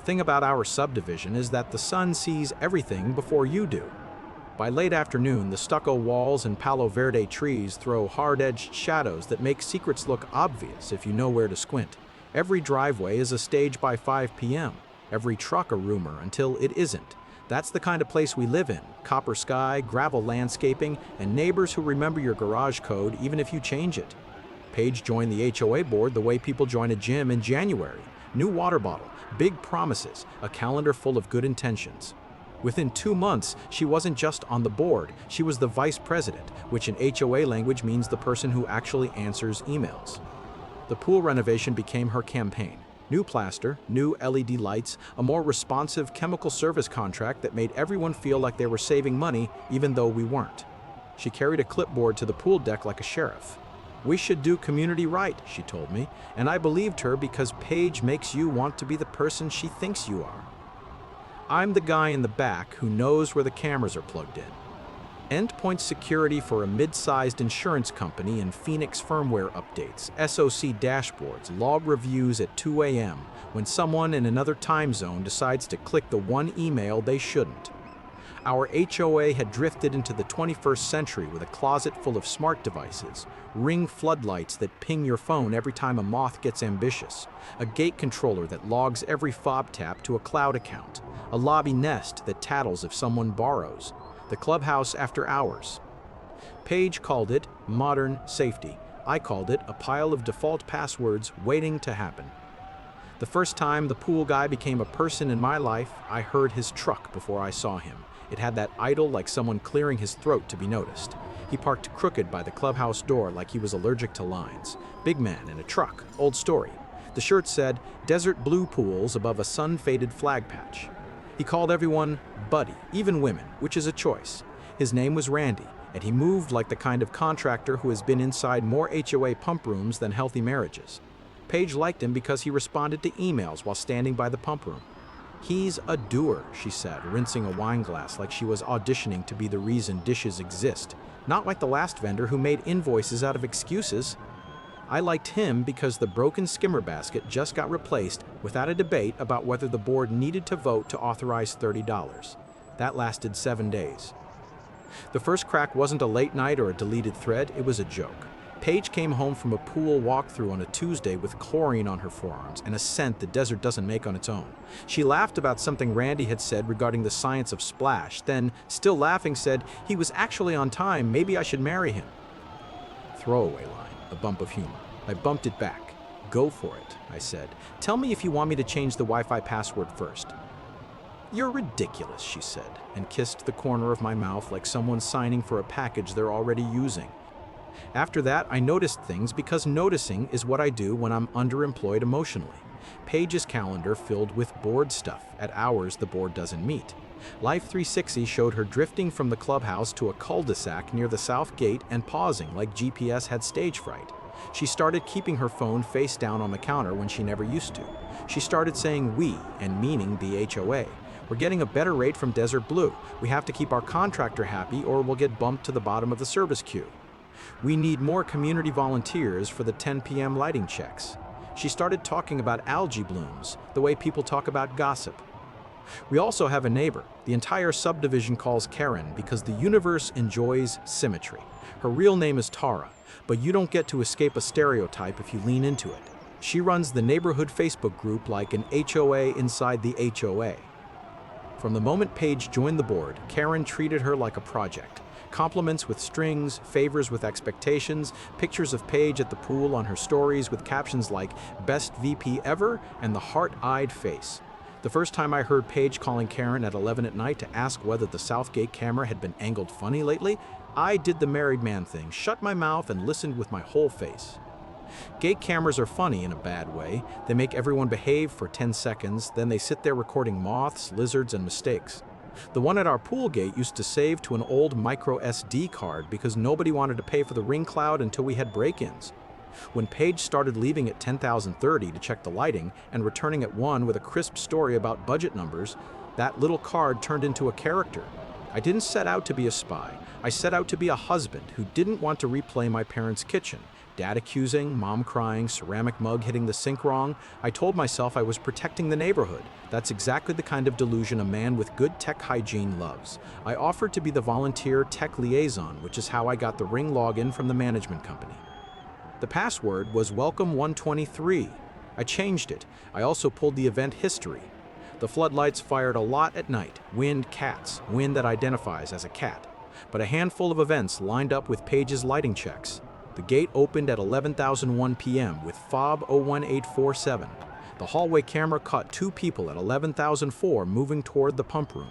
thing about our subdivision is that the sun sees everything before you do. By late afternoon, the stucco walls and Palo Verde trees throw hard-edged shadows that make secrets look obvious if you know where to squint. Every driveway is a stage by 5 p.m., every truck a rumor until it isn't. That's the kind of place we live in: copper sky, gravel landscaping, and neighbors who remember your garage code even if you change it. Paige joined the HOA board the way people join a gym in January. New water bottle, big promises, a calendar full of good intentions. Within 2 months, she wasn't just on the board, she was the vice president, which in HOA language means the person who actually answers emails. The pool renovation became her campaign. New plaster, new LED lights, a more responsive chemical service contract that made everyone feel like they were saving money even though we weren't. She carried a clipboard to the pool deck like a sheriff. "We should do community right," she told me, and I believed her because Paige makes you want to be the person she thinks you are. I'm the guy in the back who knows where the cameras are plugged in. Endpoint security for a mid-sized insurance company and Phoenix firmware updates, SOC dashboards, log reviews at 2 a.m. when someone in another time zone decides to click the one email they shouldn't. Our HOA had drifted into the 21st century with a closet full of smart devices, ring floodlights that ping your phone every time a moth gets ambitious, a gate controller that logs every fob tap to a cloud account, a lobby nest that tattles if someone borrows, the clubhouse after hours. Paige called it modern safety. I called it a pile of default passwords waiting to happen. The first time the pool guy became a person in my life, I heard his truck before I saw him. It had that idle like someone clearing his throat to be noticed. He parked crooked by the clubhouse door like he was allergic to lines. Big man in a truck, old story. The shirt said, "Desert Blue Pools" above a sun-faded flag patch. He called everyone buddy, even women, which is a choice. His name was Randy, and he moved like the kind of contractor who has been inside more HOA pump rooms than healthy marriages. Paige liked him because he responded to emails while standing by the pump room. "He's a doer," she said, rinsing a wine glass like she was auditioning to be the reason dishes exist, not like the last vendor who made invoices out of excuses. I liked him because the broken skimmer basket just got replaced without a debate about whether the board needed to vote to authorize $30. That lasted 7 days. The first crack wasn't a late night or a deleted thread, it was a joke. Paige came home from a pool walkthrough on a Tuesday with chlorine on her forearms and a scent the desert doesn't make on its own. She laughed about something Randy had said regarding the science of splash, then, still laughing, said, "He was actually on time, maybe I should marry him." Throwaway line, a bump of humor. I bumped it back. "Go for it," I said. "Tell me if you want me to change the Wi-Fi password first." "You're ridiculous," she said, and kissed the corner of my mouth like someone signing for a package they're already using. After that, I noticed things because noticing is what I do when I'm underemployed emotionally. Paige's calendar filled with board stuff at hours the board doesn't meet. Life 360 showed her drifting from the clubhouse to a cul-de-sac near the south gate and pausing like GPS had stage fright. She started keeping her phone face down on the counter when she never used to. She started saying "we" and meaning the HOA. "We're getting a better rate from Desert Blue. We have to keep our contractor happy or we'll get bumped to the bottom of the service queue. We need more community volunteers for the 10 p.m. lighting checks." She started talking about algae blooms, the way people talk about gossip. We also have a neighbor. The entire subdivision calls Karen because the universe enjoys symmetry. Her real name is Tara, but you don't get to escape a stereotype if you lean into it. She runs the neighborhood Facebook group like an HOA inside the HOA. From the moment Paige joined the board, Karen treated her like a project. Compliments with strings, favors with expectations, pictures of Paige at the pool on her stories with captions like "Best VP ever" and the heart-eyed face. The first time I heard Paige calling Karen at 11 at night to ask whether the Southgate camera had been angled funny lately, I did the married man thing, shut my mouth and listened with my whole face. Gate cameras are funny in a bad way. They make everyone behave for 10 seconds, then they sit there recording moths, lizards, and mistakes. The one at our pool gate used to save to an old micro SD card because nobody wanted to pay for the ring cloud until we had break-ins. When Paige started leaving at 10,030 to check the lighting and returning at 1 with a crisp story about budget numbers, that little card turned into a character. I didn't set out to be a spy. I set out to be a husband who didn't want to replay my parents' kitchen. Dad accusing, mom crying, ceramic mug hitting the sink wrong. I told myself I was protecting the neighborhood. That's exactly the kind of delusion a man with good tech hygiene loves. I offered to be the volunteer tech liaison, which is how I got the Ring login from the management company. The password was Welcome 123. I changed it. I also pulled the event history. The floodlights fired a lot at night. Wind cats, wind that identifies as a cat. But a handful of events lined up with Paige's lighting checks. The gate opened at 11,001 p.m. with fob 01847. The hallway camera caught 2 people at 11,004 moving toward the pump room.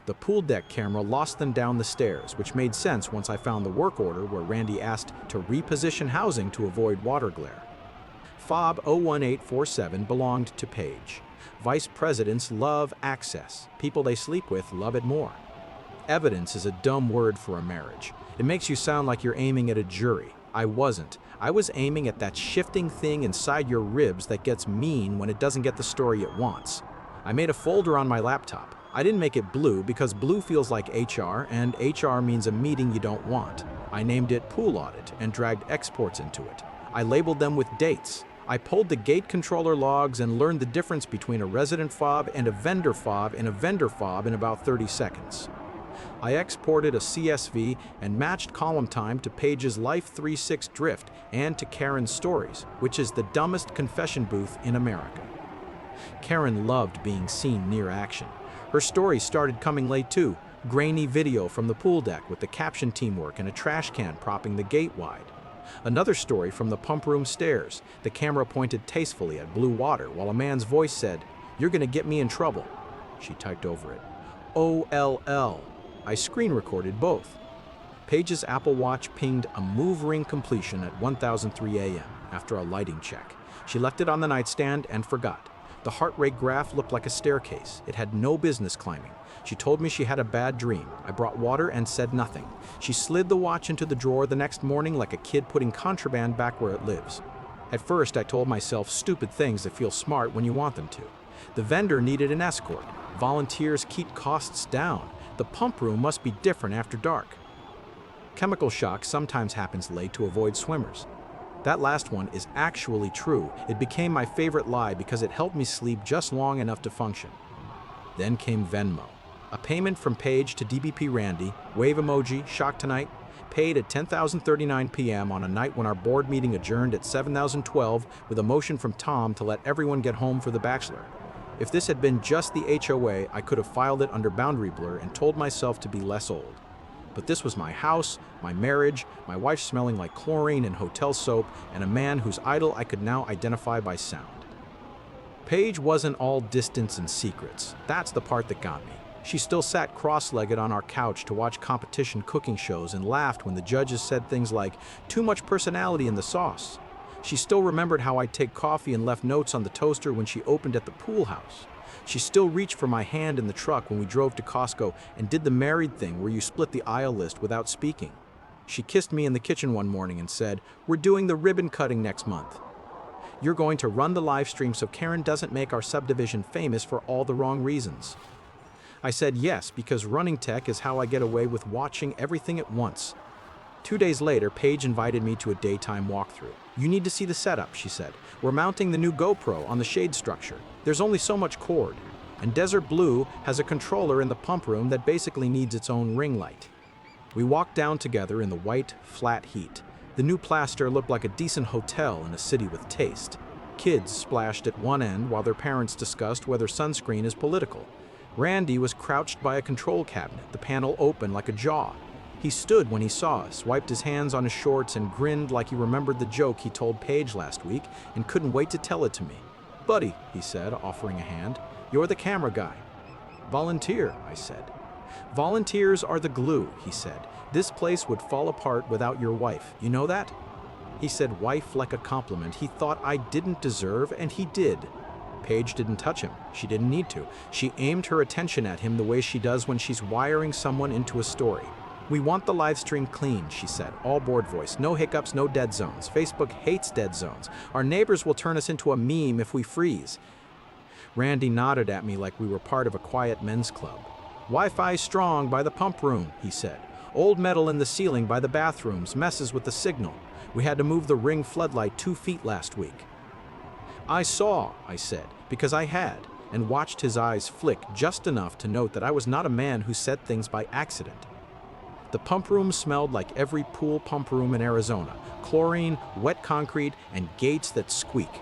The pool deck camera lost them down the stairs, which made sense once I found the work order where Randy asked to reposition housing to avoid water glare. Fob 01847 belonged to Paige. Vice presidents love access. People they sleep with love it more. Evidence is a dumb word for a marriage. It makes you sound like you're aiming at a jury. I wasn't. I was aiming at that shifting thing inside your ribs that gets mean when it doesn't get the story it wants. I made a folder on my laptop. I didn't make it blue because blue feels like HR, and HR means a meeting you don't want. I named it Pool Audit and dragged exports into it. I labeled them with dates. I pulled the gate controller logs and learned the difference between a resident fob and a vendor fob and a vendor fob in about 30 seconds. I exported a CSV and matched column time to Paige's Life 36 drift and to Karen's stories, which is the dumbest confession booth in America. Karen loved being seen near action. Her stories started coming late too. Grainy video from the pool deck with the caption teamwork and a trash can propping the gate wide. Another story from the pump room stairs. The camera pointed tastefully at blue water while a man's voice said, "You're gonna get me in trouble." She typed over it, OLL. I screen recorded both. Paige's Apple Watch pinged a move ring completion at 1,003 a.m. after a lighting check. She left it on the nightstand and forgot. The heart rate graph looked like a staircase. It had no business climbing. She told me she had a bad dream. I brought water and said nothing. She slid the watch into the drawer the next morning like a kid putting contraband back where it lives. At first, I told myself stupid things that feel smart when you want them to. The vendor needed an escort. Volunteers keep costs down. The pump room must be different after dark. Chemical shock sometimes happens late to avoid swimmers. That last one is actually true. It became my favorite lie because it helped me sleep just long enough to function. Then came Venmo. A payment from Paige to DBP Randy, wave emoji, shock tonight, paid at 10,039 p.m. on a night when our board meeting adjourned at 7,012 with a motion from Tom to let everyone get home for the bachelor. If this had been just the HOA, I could have filed it under boundary blur and told myself to be less old. But this was my house, my marriage, my wife smelling like chlorine and hotel soap, and a man whose idol I could now identify by sound. Paige wasn't all distance and secrets. That's the part that got me. She still sat cross-legged on our couch to watch competition cooking shows and laughed when the judges said things like, "Too much personality in the sauce." She still remembered how I'd take coffee and left notes on the toaster when she opened at the pool house. She still reached for my hand in the truck when we drove to Costco and did the married thing where you split the aisle list without speaking. She kissed me in the kitchen one morning and said, "We're doing the ribbon cutting next month. You're going to run the live stream so Karen doesn't make our subdivision famous for all the wrong reasons." I said yes because running tech is how I get away with watching everything at once. 2 days later, Paige invited me to a daytime walkthrough. "You need to see the setup," she said. "We're mounting the new GoPro on the shade structure. There's only so much cord. And Desert Blue has a controller in the pump room that basically needs its own ring light." We walked down together in the white, flat heat. The new plaster looked like a decent hotel in a city with taste. Kids splashed at one end while their parents discussed whether sunscreen is political. Randy was crouched by a control cabinet, the panel open like a jaw. He stood when he saw us, wiped his hands on his shorts, and grinned like he remembered the joke he told Paige last week and couldn't wait to tell it to me. "Buddy," he said, offering a hand, "you're the camera guy." "Volunteer," I said. "Volunteers are the glue," he said. "This place would fall apart without your wife. You know that?" He said wife like a compliment he thought I didn't deserve, and he did. Paige didn't touch him. She didn't need to. She aimed her attention at him the way she does when she's wiring someone into a story. "We want the live stream clean," she said, all board voice. "No hiccups, no dead zones. Facebook hates dead zones. Our neighbors will turn us into a meme if we freeze." Randy nodded at me like we were part of a quiet men's club. "Wi-Fi strong by the pump room," he said. "Old metal in the ceiling by the bathrooms messes with the signal. We had to move the ring floodlight 2 feet last week." "I saw," I said, because I had, and watched his eyes flick just enough to note that I was not a man who said things by accident. The pump room smelled like every pool pump room in Arizona: chlorine, wet concrete, and gates that squeak.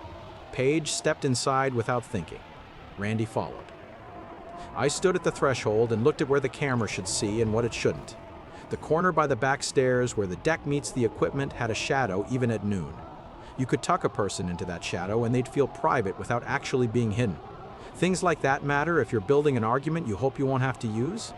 Paige stepped inside without thinking. Randy followed. I stood at the threshold and looked at where the camera should see and what it shouldn't. The corner by the back stairs where the deck meets the equipment had a shadow even at noon. You could tuck a person into that shadow and they'd feel private without actually being hidden. Things like that matter if you're building an argument you hope you won't have to use.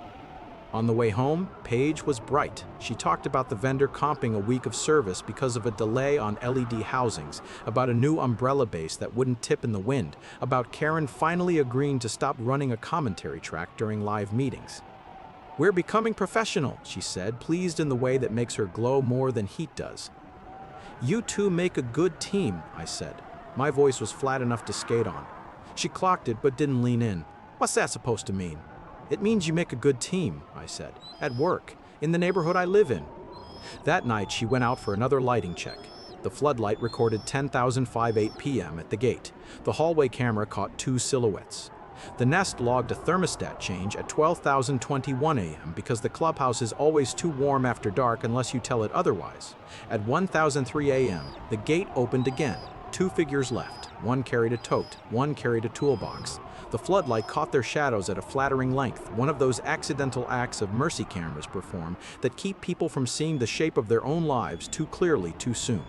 On the way home, Paige was bright. She talked about the vendor comping a week of service because of a delay on LED housings, about a new umbrella base that wouldn't tip in the wind, about Karen finally agreeing to stop running a commentary track during live meetings. "We're becoming professional," she said, pleased in the way that makes her glow more than heat does. "You two make a good team," I said. My voice was flat enough to skate on. She clocked it but didn't lean in. "What's that supposed to mean?" "It means you make a good team," I said. "At work, in the neighborhood I live in." That night she went out for another lighting check. The floodlight recorded 10,058 p.m. at the gate. The hallway camera caught 2 silhouettes. The Nest logged a thermostat change at 12,021 a.m. because the clubhouse is always too warm after dark unless you tell it otherwise. At 1,003 a.m., the gate opened again. 2 figures left. One carried a tote, one carried a toolbox. The floodlight caught their shadows at a flattering length, one of those accidental acts of mercy cameras perform that keep people from seeing the shape of their own lives too clearly too soon.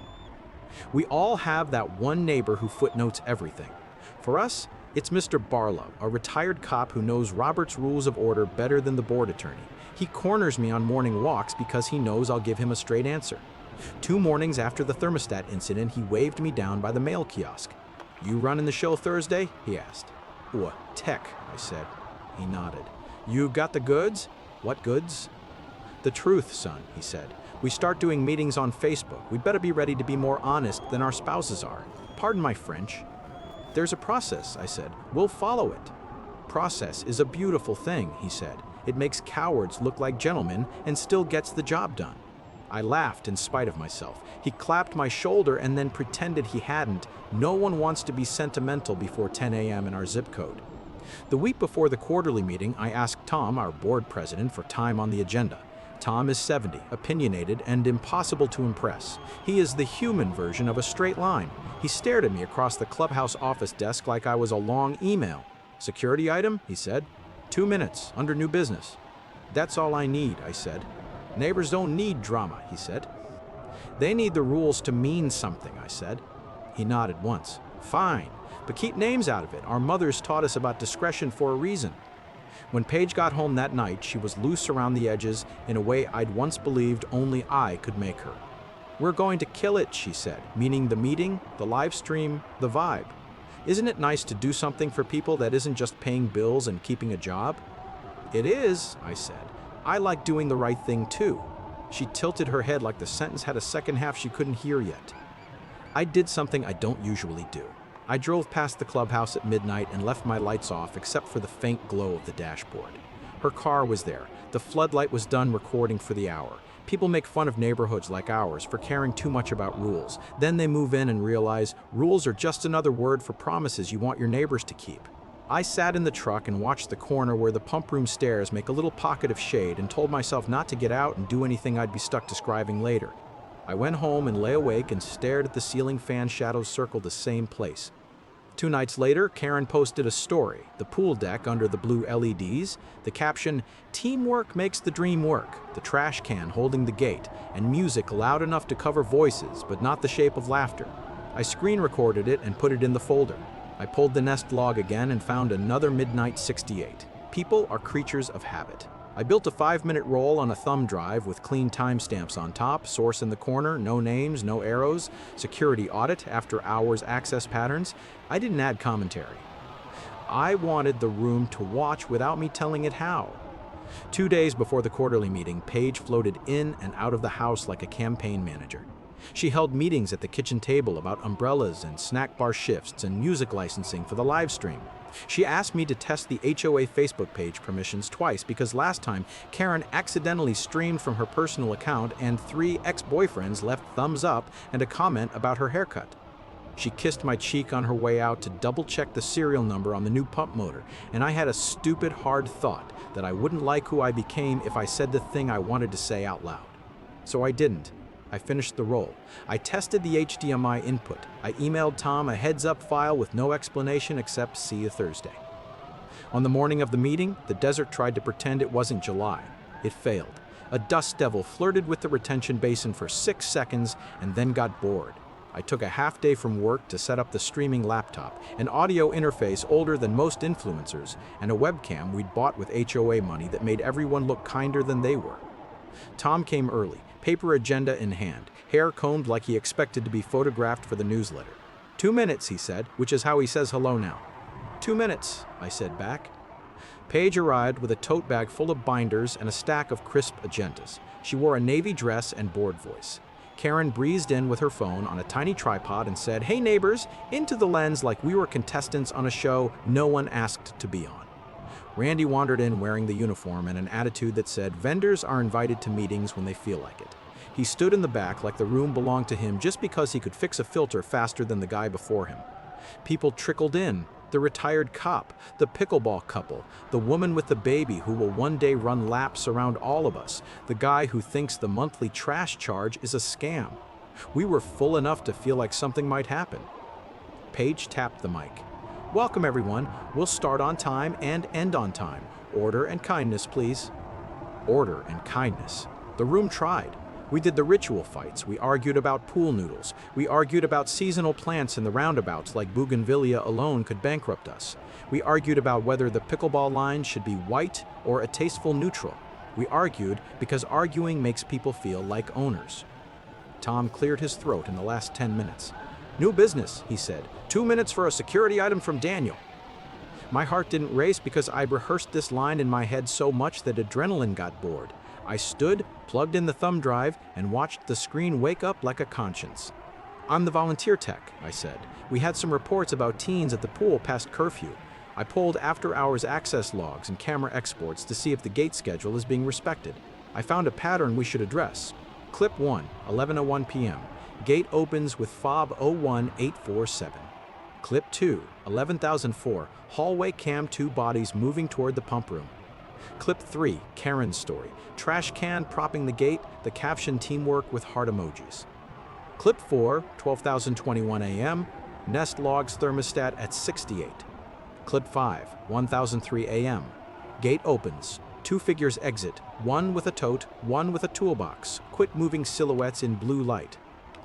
We all have that one neighbor who footnotes everything. For us, it's Mr. Barlow, a retired cop who knows Robert's Rules of Order better than the board attorney. He corners me on morning walks because he knows I'll give him a straight answer. 2 mornings after the thermostat incident, he waved me down by the mail kiosk. "You running the show Thursday?" he asked. "Tech," I said. He nodded. "You got the goods?" "What goods?" "The truth, son," he said. "We start doing meetings on Facebook. We'd better be ready to be more honest than our spouses are. Pardon my French." "There's a process," I said. "We'll follow it." "Process is a beautiful thing," he said. "It makes cowards look like gentlemen and still gets the job done." I laughed in spite of myself. He clapped my shoulder and then pretended he hadn't. No one wants to be sentimental before 10 a.m. in our zip code. The week before the quarterly meeting, I asked Tom, our board president, for time on the agenda. Tom is 70, opinionated, and impossible to impress. He is the human version of a straight line. He stared at me across the clubhouse office desk like I was a long email. "Security item?" he said. 2 minutes, under new business." "That's all I need," I said. "Neighbors don't need drama," he said. "They need the rules to mean something," I said. He nodded once. "Fine, but keep names out of it. Our mothers taught us about discretion for a reason." When Paige got home that night, she was loose around the edges in a way I'd once believed only I could make her. "We're going to kill it," she said, meaning the meeting, the live stream, the vibe. "Isn't it nice to do something for people that isn't just paying bills and keeping a job?" "It is," I said. "I like doing the right thing too." She tilted her head like the sentence had a second half she couldn't hear yet. I did something I don't usually do. I drove past the clubhouse at midnight and left my lights off except for the faint glow of the dashboard. Her car was there. The floodlight was done recording for the hour. People make fun of neighborhoods like ours for caring too much about rules. Then they move in and realize rules are just another word for promises you want your neighbors to keep. I sat in the truck and watched the corner where the pump room stairs make a little pocket of shade and told myself not to get out and do anything I'd be stuck describing later. I went home and lay awake and stared at the ceiling fan shadows circle the same place. 2 nights later, Karen posted a story, the pool deck under the blue LEDs, the caption, "Teamwork makes the dream work," the trash can holding the gate, and music loud enough to cover voices but not the shape of laughter. I screen recorded it and put it in the folder. I pulled the Nest log again and found another midnight 68. People are creatures of habit. I built a 5-minute roll on a thumb drive with clean timestamps on top, source in the corner, no names, no arrows, security audit, after hours access patterns. I didn't add commentary. I wanted the room to watch without me telling it how. 2 days before the quarterly meeting, Paige floated in and out of the house like a campaign manager. She held meetings at the kitchen table about umbrellas and snack bar shifts and music licensing for the live stream. She asked me to test the HOA Facebook page permissions twice because last time Karen accidentally streamed from her personal account and 3 ex-boyfriends left thumbs up and a comment about her haircut. She kissed my cheek on her way out to double-check the serial number on the new pump motor, and I had a stupid, hard thought that I wouldn't like who I became if I said the thing I wanted to say out loud. So I didn't. I finished the roll. I tested the HDMI input. I emailed Tom a heads-up file with no explanation except "see you Thursday." On the morning of the meeting, the desert tried to pretend it wasn't July. It failed. A dust devil flirted with the retention basin for 6 seconds and then got bored. I took a half day from work to set up the streaming laptop, an audio interface older than most influencers, and a webcam we'd bought with HOA money that made everyone look kinder than they were. Tom came early, paper agenda in hand, hair combed like he expected to be photographed for the newsletter. 2 minutes, he said, which is how he says hello now. 2 minutes, I said back. Paige arrived with a tote bag full of binders and a stack of crisp agendas. She wore a navy dress and bored voice. Karen breezed in with her phone on a tiny tripod and said, "Hey neighbors," into the lens like we were contestants on a show no one asked to be on. Randy wandered in wearing the uniform and an attitude that said vendors are invited to meetings when they feel like it. He stood in the back like the room belonged to him just because he could fix a filter faster than the guy before him. People trickled in. The retired cop, the pickleball couple, the woman with the baby who will one day run laps around all of us, the guy who thinks the monthly trash charge is a scam. We were full enough to feel like something might happen. Paige tapped the mic. "Welcome everyone. We'll start on time and end on time. Order and kindness, please." Order and kindness. The room tried. We did the ritual fights. We argued about pool noodles. We argued about seasonal plants in the roundabouts like bougainvillea alone could bankrupt us. We argued about whether the pickleball line should be white or a tasteful neutral. We argued because arguing makes people feel like owners. Tom cleared his throat in the last 10 minutes. "New business," he said. 2 minutes for a security item from Daniel." My heart didn't race because I rehearsed this line in my head so much that adrenaline got bored. I stood, plugged in the thumb drive, and watched the screen wake up like a conscience. "I'm the volunteer tech," I said. "We had some reports about teens at the pool past curfew. I pulled after-hours access logs and camera exports to see if the gate schedule is being respected. I found a pattern we should address. Clip 1, 11:01 p.m. Gate opens with fob 01847. Clip 2, 11,004. Hallway cam 2 bodies moving toward the pump room. Clip 3, Karen's story. Trash can propping the gate, the caption teamwork with heart emojis. Clip 4, 12,021 a.m. Nest logs thermostat at 68. Clip 5, 1,003 a.m. Gate opens. 2 figures exit, one with a tote, one with a toolbox. Quit moving silhouettes in blue light.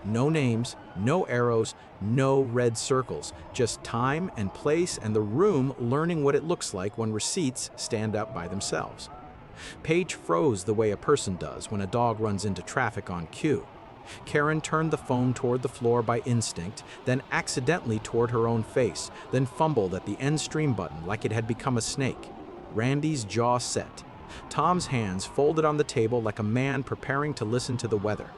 No names, no arrows, no red circles, just time and place and the room learning what it looks like when receipts stand up by themselves. Paige froze the way a person does when a dog runs into traffic on cue. Karen turned the phone toward the floor by instinct, then accidentally toward her own face, then fumbled at the end stream button like it had become a snake. Randy's jaw set. Tom's hands folded on the table like a man preparing to listen to the weather.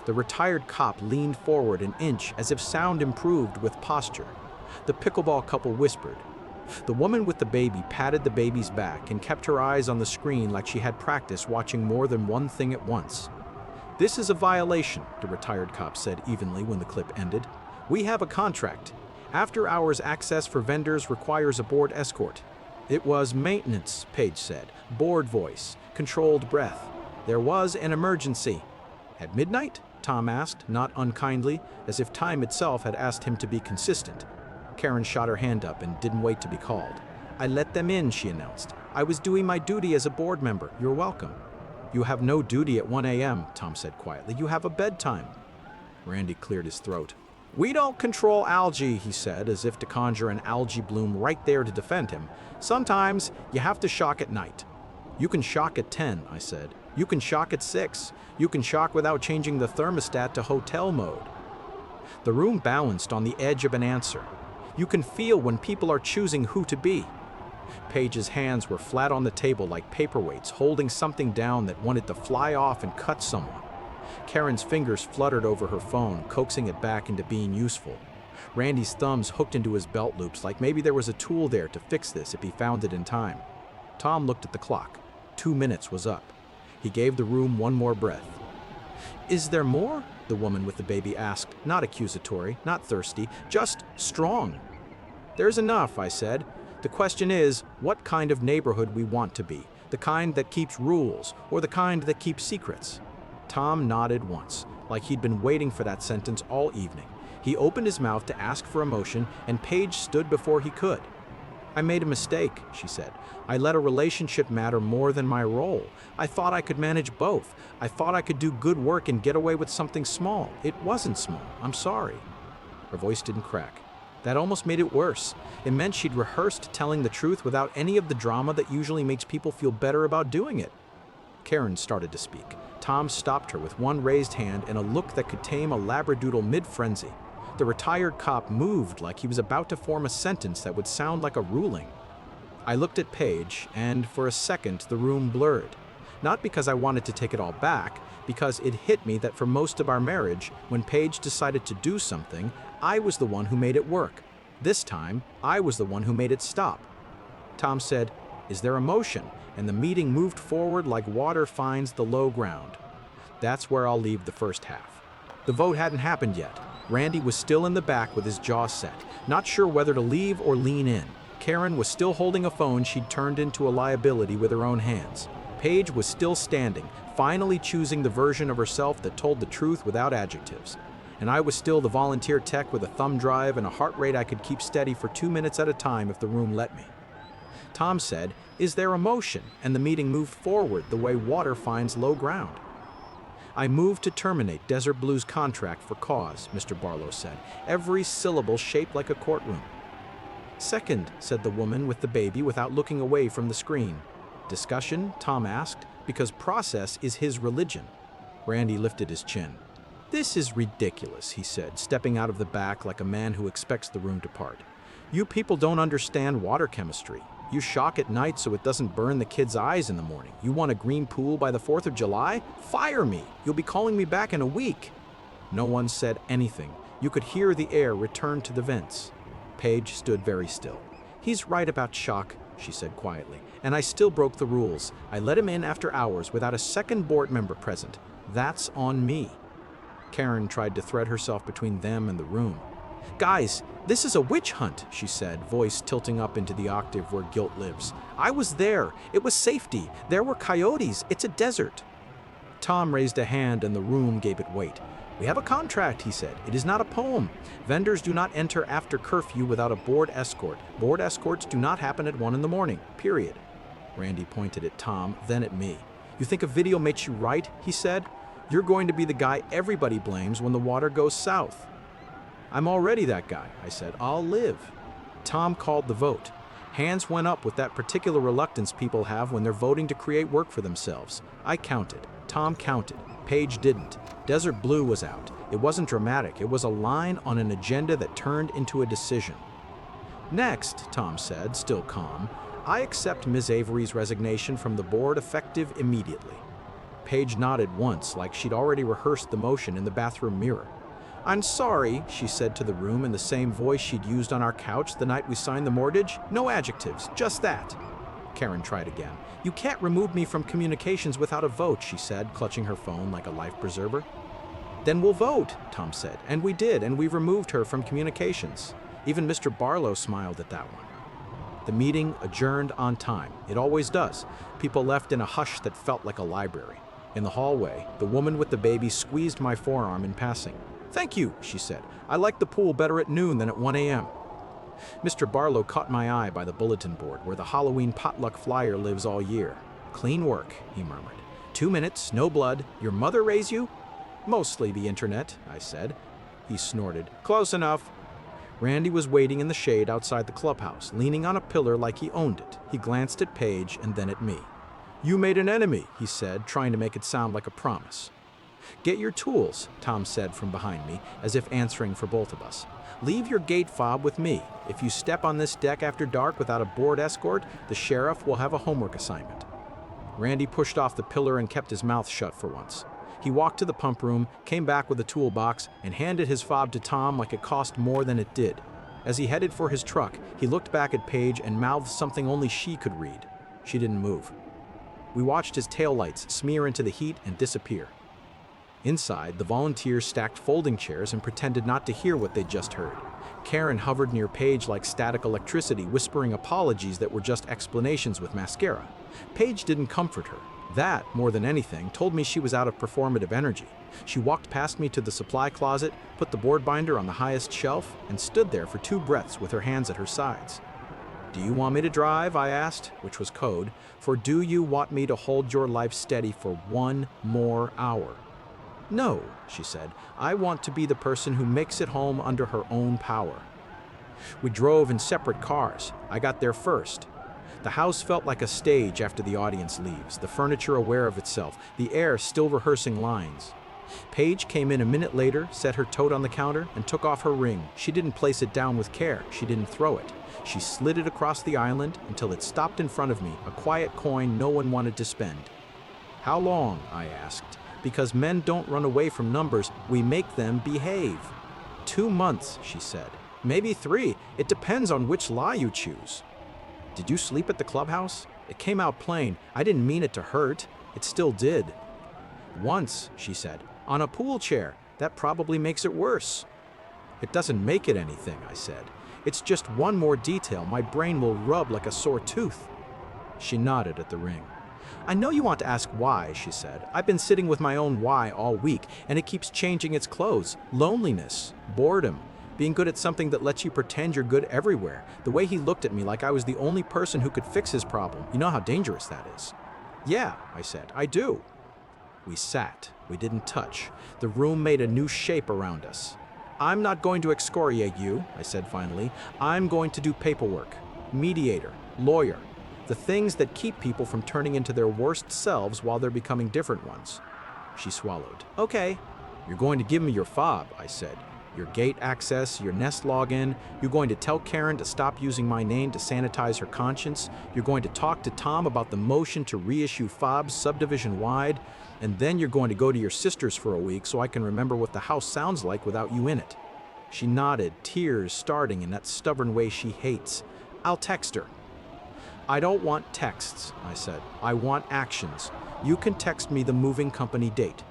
The retired cop leaned forward an inch as if sound improved with posture. The pickleball couple whispered. The woman with the baby patted the baby's back and kept her eyes on the screen like she had practice watching more than one thing at once. "This is a violation," the retired cop said evenly when the clip ended. "We have a contract. After-hours access for vendors requires a board escort." "It was maintenance," Paige said. Bored voice, controlled breath. "There was an emergency." "At midnight?" Tom asked, not unkindly, as if time itself had asked him to be consistent. Karen shot her hand up and didn't wait to be called. "I let them in," she announced. "I was doing my duty as a board member. You're welcome." "You have no duty at 1 a.m., Tom said quietly. "You have a bedtime." Randy cleared his throat. "We don't control algae," he said, as if to conjure an algae bloom right there to defend him. "Sometimes you have to shock at night." "You can shock at 10, I said. "You can shock at 6. You can shock without changing the thermostat to hotel mode." The room balanced on the edge of an answer. You can feel when people are choosing who to be. Paige's hands were flat on the table like paperweights, holding something down that wanted to fly off and cut someone. Karen's fingers fluttered over her phone, coaxing it back into being useful. Randy's thumbs hooked into his belt loops like maybe there was a tool there to fix this if he found it in time. Tom looked at the clock. 2 minutes was up. He gave the room one more breath. "Is there more?" the woman with the baby asked, not accusatory, not thirsty, just strong. "There's enough," I said. "The question is, what kind of neighborhood we want to be, the kind that keeps rules, or the kind that keeps secrets?" Tom nodded once, like he'd been waiting for that sentence all evening. He opened his mouth to ask for a motion, and Paige stood before he could. "I made a mistake," she said. "I let a relationship matter more than my role. I thought I could manage both. I thought I could do good work and get away with something small. It wasn't small. I'm sorry." Her voice didn't crack. That almost made it worse. It meant she'd rehearsed telling the truth without any of the drama that usually makes people feel better about doing it. Karen started to speak. Tom stopped her with one raised hand and a look that could tame a labradoodle mid-frenzy. The retired cop moved like he was about to form a sentence that would sound like a ruling. I looked at Paige, and for a second the room blurred. Not because I wanted to take it all back, because it hit me that for most of our marriage, when Paige decided to do something, I was the one who made it work. This time, I was the one who made it stop. Tom said, "Is there a motion?" And the meeting moved forward like water finds the low ground. That's where I'll leave the first half. The vote hadn't happened yet. Randy was still in the back with his jaw set, not sure whether to leave or lean in. Karen was still holding a phone she'd turned into a liability with her own hands. Paige was still standing, finally choosing the version of herself that told the truth without adjectives. And I was still the volunteer tech with a thumb drive and a heart rate I could keep steady for 2 minutes at a time if the room let me. Tom said, "Is there a motion?" And the meeting moved forward the way water finds low ground. "I moved to terminate Desert Blue's contract for cause," Mr. Barlow said, every syllable shaped like a courtroom. "Second," said the woman with the baby without looking away from the screen. "Discussion?" Tom asked, because process is his religion. Randy lifted his chin. "This is ridiculous," he said, stepping out of the back like a man who expects the room to part. "You people don't understand water chemistry. You shock at night so it doesn't burn the kids' eyes in the morning. You want a green pool by the 4th of July? Fire me! You'll be calling me back in a week." No one said anything. You could hear the air return to the vents. Paige stood very still. "He's right about shock," she said quietly, "and I still broke the rules. I let him in after hours without a second board member present. That's on me." Karen tried to thread herself between them and the room. "Guys, this is a witch hunt," she said, voice tilting up into the octave where guilt lives. "I was there. It was safety. There were coyotes. It's a desert." Tom raised a hand and the room gave it weight. "We have a contract," he said. "It is not a poem. Vendors do not enter after curfew without a board escort. Board escorts do not happen at 1 in the morning, period." Randy pointed at Tom, then at me. "You think a video makes you right?" he said. "You're going to be the guy everybody blames when the water goes south." "I'm already that guy," I said. "I'll live." Tom called the vote. Hands went up with that particular reluctance people have when they're voting to create work for themselves. I counted. Tom counted. Paige didn't. Desert Blue was out. It wasn't dramatic. It was a line on an agenda that turned into a decision. "Next," Tom said, still calm, "I accept Ms. Avery's resignation from the board effective immediately." Paige nodded once, like she'd already rehearsed the motion in the bathroom mirror. "I'm sorry," she said to the room in the same voice she'd used on our couch the night we signed the mortgage. "No adjectives, just that." Karen tried again. "You can't remove me from communications without a vote," she said, clutching her phone like a life preserver. "Then we'll vote," Tom said. And we did, and we removed her from communications. Even Mr. Barlow smiled at that one. The meeting adjourned on time. It always does. People left in a hush that felt like a library. In the hallway, the woman with the baby squeezed my forearm in passing. "Thank you," she said. "I like the pool better at noon than at 1 a.m. Mr. Barlow caught my eye by the bulletin board where the Halloween potluck flyer lives all year. "Clean work," he murmured. 2 minutes, no blood. Your mother raise you?" "Mostly the internet," I said. He snorted. "Close enough." Randy was waiting in the shade outside the clubhouse, leaning on a pillar like he owned it. He glanced at Paige and then at me. "You made an enemy," he said, trying to make it sound like a promise. "Get your tools," Tom said from behind me, as if answering for both of us. "Leave your gate fob with me. If you step on this deck after dark without a board escort, the sheriff will have a homework assignment." Randy pushed off the pillar and kept his mouth shut for once. He walked to the pump room, came back with a toolbox, and handed his fob to Tom like it cost more than it did. As he headed for his truck, he looked back at Paige and mouthed something only she could read. She didn't move. We watched his taillights smear into the heat and disappear. Inside, the volunteers stacked folding chairs and pretended not to hear what they'd just heard. Karen hovered near Paige like static electricity, whispering apologies that were just explanations with mascara. Paige didn't comfort her. That, more than anything, told me she was out of performative energy. She walked past me to the supply closet, put the board binder on the highest shelf, and stood there for 2 breaths with her hands at her sides. "Do you want me to drive?" I asked, which was code for "Do you want me to hold your life steady for 1 more hour?" "No," she said. "I want to be the person who makes it home under her own power." We drove in separate cars. I got there first. The house felt like a stage after the audience leaves, the furniture aware of itself, the air still rehearsing lines. Paige came in a minute later, set her tote on the counter, and took off her ring. She didn't place it down with care. She didn't throw it. She slid it across the island until it stopped in front of me, a quiet coin no one wanted to spend. "How long?" I asked. "Because men don't run away from numbers, we make them behave." 2 months, she said. "Maybe 3. It depends on which lie you choose." "Did you sleep at the clubhouse?" It came out plain. I didn't mean it to hurt. It still did. "Once," she said. "On a pool chair. That probably makes it worse." "It doesn't make it anything," I said. "It's just one more detail my brain will rub like a sore tooth." She nodded at the ring. "I know you want to ask why," she said. "I've been sitting with my own why all week, and it keeps changing its clothes. Loneliness, boredom, being good at something that lets you pretend you're good everywhere. The way he looked at me like I was the only person who could fix his problem. You know how dangerous that is." "Yeah," I said, "I do." We sat. We didn't touch. The room made a new shape around us. "I'm not going to excoriate you," I said finally. "I'm going to do paperwork. Mediator, lawyer. The things that keep people from turning into their worst selves while they're becoming different ones." She swallowed. "Okay." "You're going to give me your fob," I said. "Your gate access, your Nest login. You're going to tell Karen to stop using my name to sanitize her conscience. You're going to talk to Tom about the motion to reissue fobs subdivision-wide. And then you're going to go to your sister's for a week so I can remember what the house sounds like without you in it." She nodded, tears starting in that stubborn way she hates. "I'll text her." "I don't want texts," I said. "I want actions. You can text me the moving company date."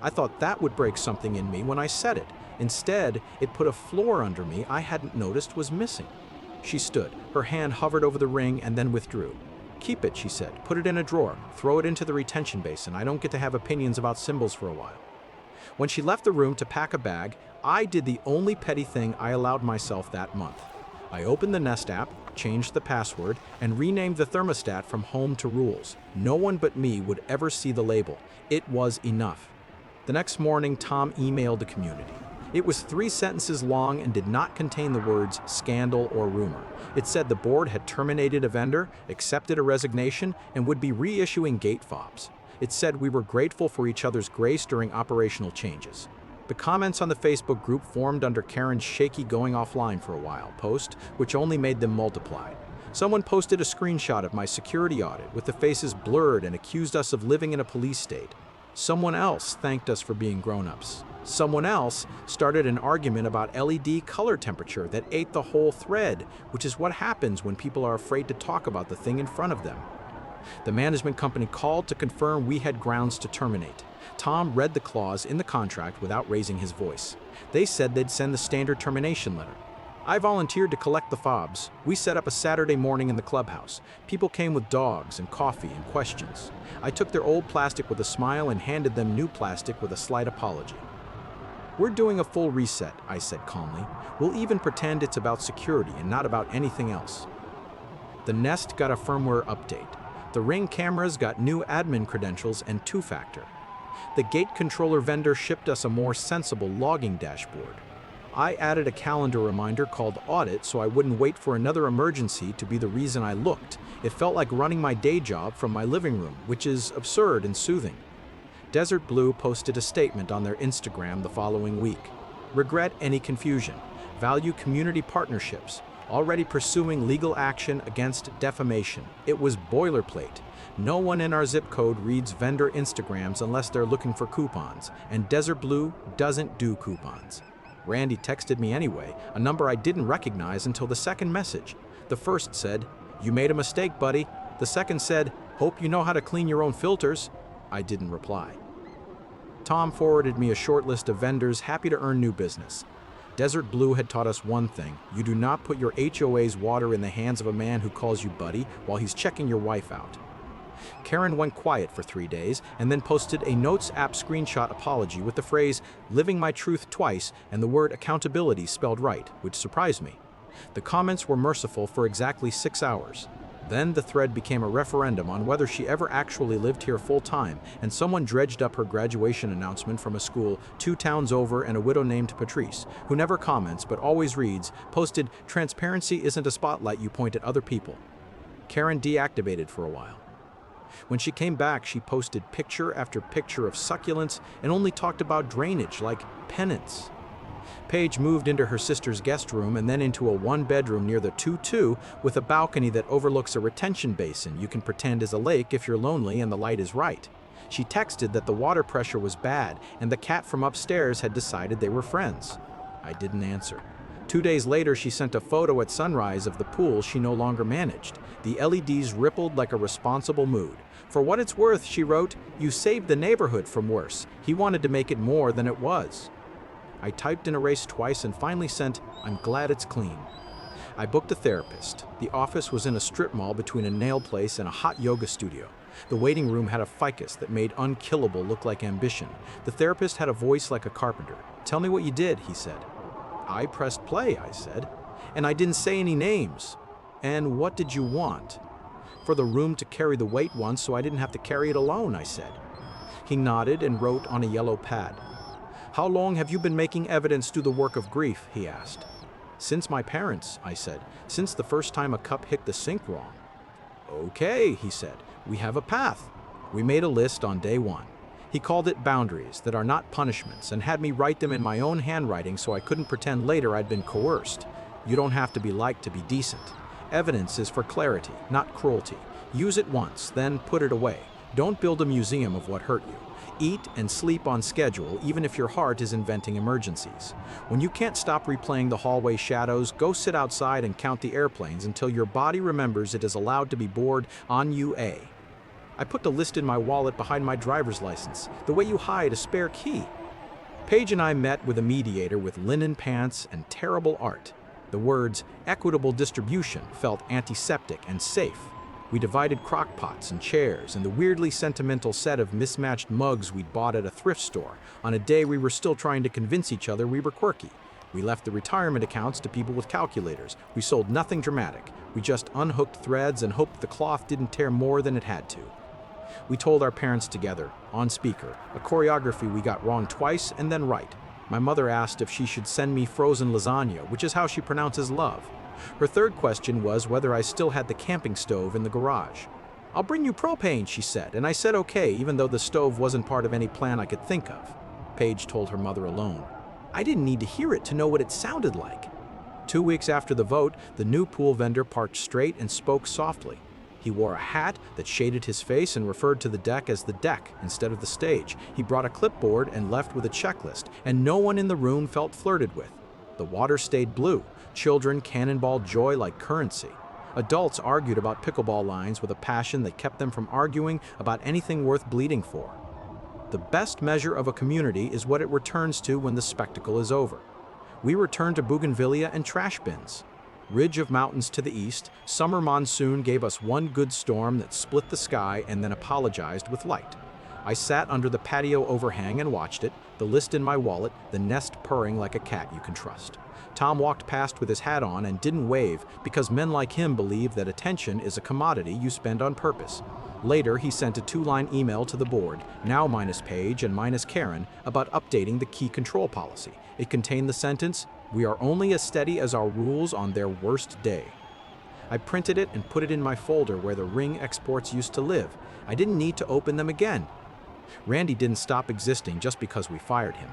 I thought that would break something in me when I said it. Instead, it put a floor under me I hadn't noticed was missing. She stood. Her hand hovered over the ring and then withdrew. "Keep it," she said. "Put it in a drawer. Throw it into the retention basin. I don't get to have opinions about symbols for a while." When she left the room to pack a bag, I did the only petty thing I allowed myself that month. I opened the Nest app, changed the password, and renamed the thermostat from Home to Rules. No one but me would ever see the label. It was enough. The next morning, Tom emailed the community. It was 3 sentences long and did not contain the words scandal or rumor. It said the board had terminated a vendor, accepted a resignation, and would be reissuing gate fobs. It said we were grateful for each other's grace during operational changes. The comments on the Facebook group formed under Karen's shaky going offline for a while post, which only made them multiply. Someone posted a screenshot of my security audit with the faces blurred and accused us of living in a police state. Someone else thanked us for being grown-ups. Someone else started an argument about LED color temperature that ate the whole thread, which is what happens when people are afraid to talk about the thing in front of them. The management company called to confirm we had grounds to terminate. Tom read the clause in the contract without raising his voice. They said they'd send the standard termination letter. I volunteered to collect the fobs. We set up a Saturday morning in the clubhouse. People came with dogs and coffee and questions. I took their old plastic with a smile and handed them new plastic with a slight apology. "We're doing a full reset," I said calmly. "We'll even pretend it's about security and not about anything else." The Nest got a firmware update. The Ring cameras got new admin credentials and 2-factor. The gate controller vendor shipped us a more sensible logging dashboard. I added a calendar reminder called Audit so I wouldn't wait for another emergency to be the reason I looked. It felt like running my day job from my living room, which is absurd and soothing. Desert Blue posted a statement on their Instagram the following week. "Regret any confusion. Value community partnerships. already pursuing legal action against defamation. It was boilerplate. No one in our zip code reads vendor Instagrams unless they're looking for coupons, and Desert Blue doesn't do coupons. Randy texted me anyway, a number I didn't recognize until the second message. The first said, "You made a mistake, buddy." The second said, "Hope you know how to clean your own filters." I didn't reply. Tom forwarded me a short list of vendors happy to earn new business. Desert Blue had taught us one thing: you do not put your HOA's water in the hands of a man who calls you buddy while he's checking your wife out. Karen went quiet for 3 days and then posted a Notes app screenshot apology with the phrase "living my truth" twice and the word accountability spelled right, which surprised me. The comments were merciful for exactly 6 hours. Then the thread became a referendum on whether she ever actually lived here full-time, and someone dredged up her graduation announcement from a school 2 towns over, and a widow named Patrice, who never comments but always reads, posted, "Transparency isn't a spotlight you point at other people." Karen deactivated for a while. When she came back, she posted picture after picture of succulents and only talked about drainage, like penance. Paige moved into her sister's guest room and then into a 1-bedroom near the 2-2 with a balcony that overlooks a retention basin you can pretend is a lake if you're lonely and the light is right. She texted that the water pressure was bad and the cat from upstairs had decided they were friends. I didn't answer. 2 days later, she sent a photo at sunrise of the pool she no longer managed. The LEDs rippled like a responsible mood. "For what it's worth," she wrote, "you saved the neighborhood from worse. He wanted to make it more than it was." I typed and erased twice and finally sent, "I'm glad it's clean." I booked a therapist. The office was in a strip mall between a nail place and a hot yoga studio. The waiting room had a ficus that made unkillable look like ambition. The therapist had a voice like a carpenter. "Tell me what you did," he said. "I pressed play," I said, "and I didn't say any names." "And what did you want?" "For the room to carry the weight once so I didn't have to carry it alone," I said. He nodded and wrote on a yellow pad. "How long have you been making evidence do the work of grief?" he asked. "Since my parents," I said, "since the first time a cup hit the sink wrong." "Okay," he said, "we have a path." We made a list on day 1. He called it boundaries that are not punishments and had me write them in my own handwriting so I couldn't pretend later I'd been coerced. You don't have to be liked to be decent. Evidence is for clarity, not cruelty. Use it once, then put it away. Don't build a museum of what hurt you. Eat and sleep on schedule, even if your heart is inventing emergencies. When you can't stop replaying the hallway shadows, go sit outside and count the airplanes until your body remembers it is allowed to be bored on UA. I put the list in my wallet behind my driver's license, the way you hide a spare key. Paige and I met with a mediator with linen pants and terrible art. The words "equitable distribution" felt antiseptic and safe. We divided crock pots and chairs and the weirdly sentimental set of mismatched mugs we'd bought at a thrift store on a day we were still trying to convince each other we were quirky. We left the retirement accounts to people with calculators. We sold nothing dramatic. We just unhooked threads and hoped the cloth didn't tear more than it had to. We told our parents together, on speaker, a choreography we got wrong twice and then right. My mother asked if she should send me frozen lasagna, which is how she pronounces love. Her third question was whether I still had the camping stove in the garage. "I'll bring you propane," she said, and I said okay, even though the stove wasn't part of any plan I could think of. Paige told her mother alone. I didn't need to hear it to know what it sounded like. 2 weeks after the vote, the new pool vendor parked straight and spoke softly. He wore a hat that shaded his face and referred to the deck as the deck instead of the stage. He brought a clipboard and left with a checklist, and no one in the room felt flirted with. The water stayed blue. Children cannonballed joy like currency. Adults argued about pickleball lines with a passion that kept them from arguing about anything worth bleeding for. The best measure of a community is what it returns to when the spectacle is over. We returned to bougainvillea and trash bins. Ridge of mountains to the east, summer monsoon gave us one good storm that split the sky and then apologized with light. I sat under the patio overhang and watched it, the list in my wallet, the nest purring like a cat you can trust. Tom walked past with his hat on and didn't wave because men like him believe that attention is a commodity you spend on purpose. Later, he sent a 2-line email to the board, now minus Paige and minus Karen, about updating the key control policy. It contained the sentence, "We are only as steady as our rules on their worst day." I printed it and put it in my folder where the ring exports used to live. I didn't need to open them again. Randy didn't stop existing just because we fired him.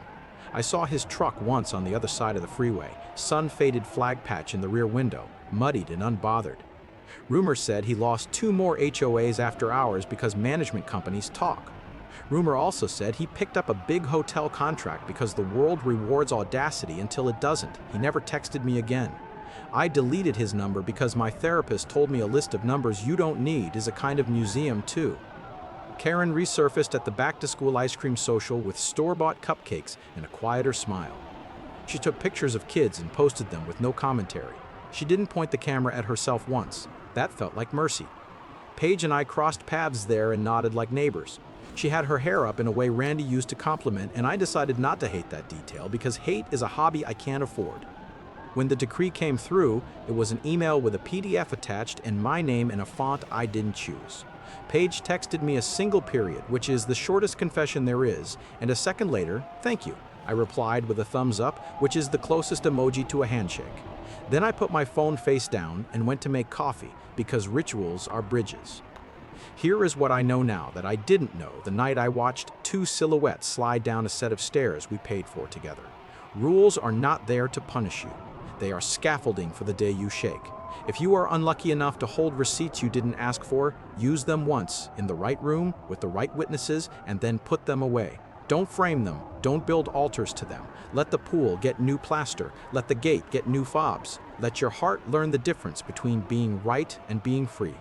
I saw his truck once on the other side of the freeway, sun-faded flag patch in the rear window, muddied and unbothered. Rumor said he lost 2 more HOAs after hours because management companies talk. Rumor also said he picked up a big hotel contract because the world rewards audacity until it doesn't. He never texted me again. I deleted his number because my therapist told me a list of numbers you don't need is a kind of museum too. Karen resurfaced at the back-to-school ice cream social with store-bought cupcakes and a quieter smile. She took pictures of kids and posted them with no commentary. She didn't point the camera at herself once. That felt like mercy. Paige and I crossed paths there and nodded like neighbors. She had her hair up in a way Randy used to compliment, and I decided not to hate that detail because hate is a hobby I can't afford. When the decree came through, it was an email with a PDF attached and my name in a font I didn't choose. Paige texted me a single period, which is the shortest confession there is, and a second later, "Thank you." I replied with a thumbs up, which is the closest emoji to a handshake. Then I put my phone face down and went to make coffee, because rituals are bridges. Here is what I know now that I didn't know the night I watched 2 silhouettes slide down a set of stairs we paid for together. Rules are not there to punish you. They are scaffolding for the day you shake. If you are unlucky enough to hold receipts you didn't ask for, use them once, in the right room, with the right witnesses, and then put them away. Don't frame them. Don't build altars to them. Let the pool get new plaster. Let the gate get new fobs. Let your heart learn the difference between being right and being free.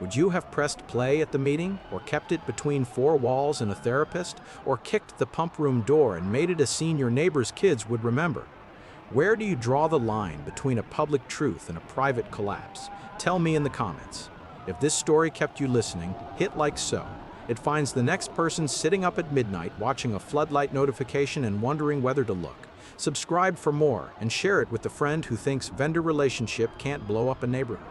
Would you have pressed play at the meeting, or kept it between 4 walls and a therapist, or kicked the pump room door and made it a scene your neighbor's kids would remember? Where do you draw the line between a public truth and a private collapse? Tell me in the comments. If this story kept you listening, hit like so. It finds the next person sitting up at midnight watching a floodlight notification and wondering whether to look. Subscribe for more and share it with the friend who thinks vendor relationship can't blow up a neighborhood.